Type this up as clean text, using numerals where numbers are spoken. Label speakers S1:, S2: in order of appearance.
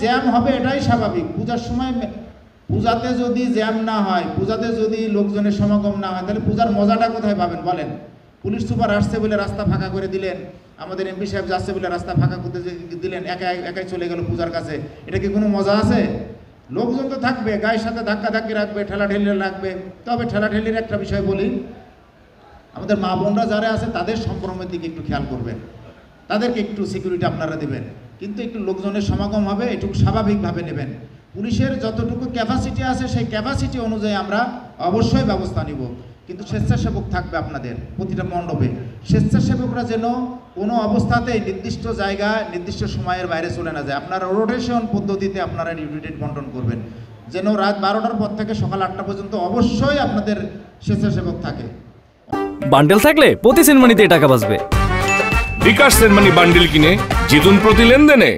S1: Jam হবে এটাই স্বাভাবিক। পূজার সময় পূজাতে যদি জ্যাম না হয়, পূজাতে যদি লোকজনের সমাগম না হয়, তাহলে পূজার মজাটা কোথায় পাবেন বলেন? পুলিশ সুপার আসছে বলে রাস্তা ফাঁকা করে দিলেন, আমাদের এমপি সাহেব যাচ্ছে বলে রাস্তা ফাঁকা করতে দিলেন, একাই চলে গেল পূজার কাছে, এটা কি কোনো মজা আছে? লোকজন তো থাকবে, গায়ের সাথে ধাক্কাধাক্কি রাখবে, ঠেলাঠেলি রাখবে। তবে ঠেলাঠেলির একটা বিষয় বলি, আমাদের মা বোনরা যারা আছে তাদের সম্ভ্রমের দিকে একটু খেয়াল করবেন, তাদেরকে একটু সিকিউরিটি আপনারা দেবেন, কিন্তু একটু লোকজনের সমাগম হবে এটুকু স্বাভাবিকভাবে নেবেন। পুলিশের যতটুকু ক্যাপাসিটি আছে সেই ক্যাপাসিটি অনুযায়ী আমরা অবশ্যই ব্যবস্থা নিব, কিন্তু স্বেচ্ছাসেবক থাকবে আপনাদের প্রতিটা মণ্ডপে। স্বেচ্ছাসেবকরা যেন কোনো অবস্থাতেই নির্দিষ্ট জায়গায় নির্দিষ্ট সময়ের বাইরে চলে না যায়। আপনারা রোটেশন পদ্ধতিতে আপনারা ডিউটি বন্টন করবেন, যেন রাত 12টার পর থেকে সকাল 8টা পর্যন্ত অবশ্যই আপনাদের স্বেচ্ছাসেবক থাকে।
S2: বান্ডেল থাকলে প্রতি সেনমানিতে টাকা বাঁচবে।
S3: বিকাশ সেনমানি বান্ডেল কিনে জিতুন প্রতি লেনদেনে।